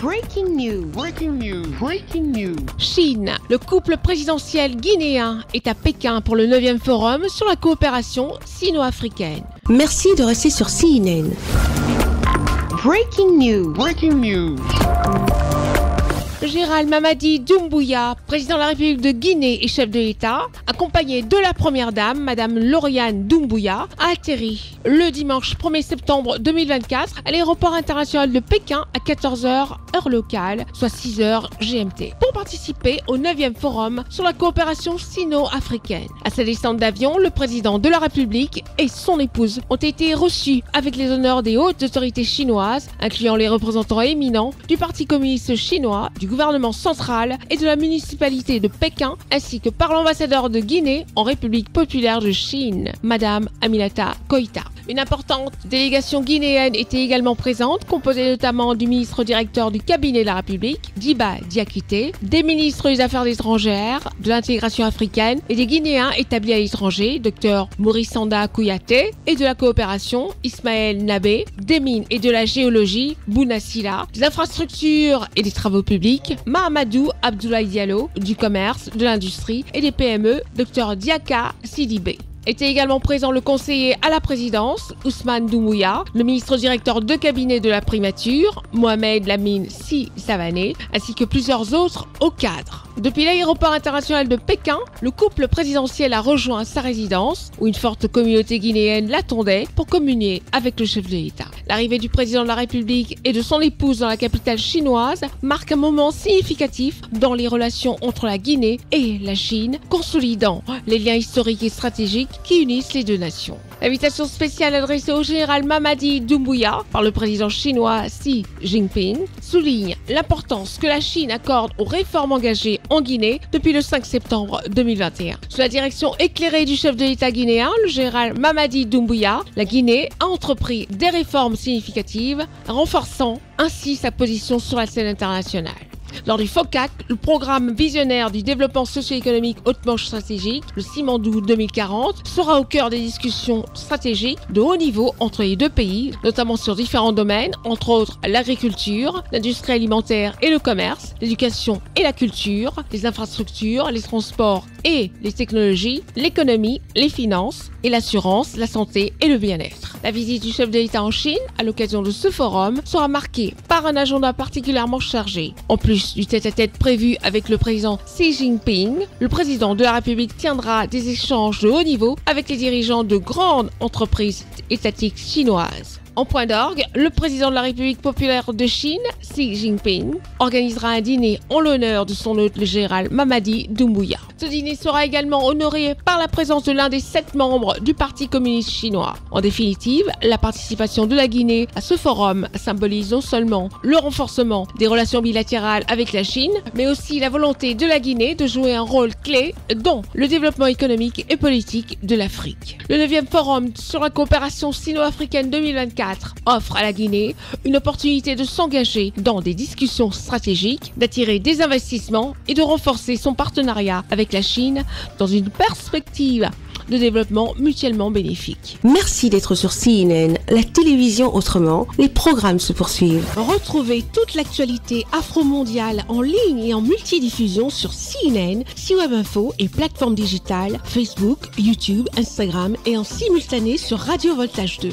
Breaking news. Breaking news. Breaking news. Chine. Le couple présidentiel guinéen est à Pékin pour le 9e forum sur la coopération sino-africaine. Merci de rester sur CNN. Breaking news. Breaking news. Général Mamadi Doumbouya, président de la République de Guinée et chef de l'État, accompagné de la première dame, Madame Lauriane Doumbouya, a atterri le dimanche 1er septembre 2024 à l'aéroport international de Pékin à 14h heure locale, soit 6h GMT, pour participer au 9e forum sur la coopération sino-africaine. À sa descente d'avion, le président de la République et son épouse ont été reçus avec les honneurs des hautes autorités chinoises, incluant les représentants éminents du Parti communiste chinois, du gouvernement central et de la municipalité de Pékin, ainsi que par l'ambassadeur de Guinée en République populaire de Chine, Madame Aminata Koïta. Une importante délégation guinéenne était également présente, composée notamment du ministre directeur du cabinet de la République, Diba Diakité, des ministres des Affaires étrangères, de l'intégration africaine et des Guinéens établis à l'étranger, Dr Maurice Sanda Kouyaté, et de la coopération, Ismaël Nabé, des mines et de la géologie, Bouna Silla, des infrastructures et des travaux publics, Mahamadou Abdoulaye Diallo, du commerce, de l'industrie et des PME, Dr Diaka Sidibé. Était également présent le conseiller à la présidence, Ousmane Doumbouya, le ministre directeur de cabinet de la primature, Mohamed Lamine Si Savané, ainsi que plusieurs autres hauts cadres. Depuis l'aéroport international de Pékin, le couple présidentiel a rejoint sa résidence, où une forte communauté guinéenne l'attendait pour communier avec le chef de l'État. L'arrivée du président de la République et de son épouse dans la capitale chinoise marque un moment significatif dans les relations entre la Guinée et la Chine, consolidant les liens historiques et stratégiques qui unissent les deux nations. L'invitation spéciale adressée au général Mamadi Doumbouya par le président chinois Xi Jinping souligne l'importance que la Chine accorde aux réformes engagées en Guinée depuis le 5 septembre 2021. Sous la direction éclairée du chef de l'État guinéen, le général Mamadi Doumbouya, la Guinée a entrepris des réformes significatives, renforçant ainsi sa position sur la scène internationale. Lors du FOCAC, le programme visionnaire du développement socio-économique hautement stratégique, le Simandou 2040, sera au cœur des discussions stratégiques de haut niveau entre les deux pays, notamment sur différents domaines, entre autres l'agriculture, l'industrie alimentaire et le commerce, l'éducation et la culture, les infrastructures, les transports et les technologies, l'économie, les finances et l'assurance, la santé et le bien-être. La visite du chef de l'État en Chine, à l'occasion de ce forum, sera marquée par un agenda particulièrement chargé. En plus du tête-à-tête prévu avec le président Xi Jinping, le président de la République tiendra des échanges de haut niveau avec les dirigeants de grandes entreprises étatiques chinoises. En point d'orgue, le président de la République populaire de Chine, Xi Jinping, organisera un dîner en l'honneur de son hôte, le général Mamadi Doumbouya. Ce dîner sera également honoré par la présence de l'un des 7 membres du Parti communiste chinois. En définitive, la participation de la Guinée à ce forum symbolise non seulement le renforcement des relations bilatérales avec la Chine, mais aussi la volonté de la Guinée de jouer un rôle clé dans le développement économique et politique de l'Afrique. Le 9e forum sur la coopération sino-africaine 2024 offre à la Guinée une opportunité de s'engager dans des discussions stratégiques, d'attirer des investissements et de renforcer son partenariat avec la Chine dans une perspective de développement mutuellement bénéfique. Merci d'être sur CNN, la télévision autrement. Les programmes se poursuivent. Retrouvez toute l'actualité afro-mondiale en ligne et en multidiffusion sur CNN, C-Web Info et plateformes digitales, Facebook, YouTube, Instagram et en simultané sur Radio Voltage 2.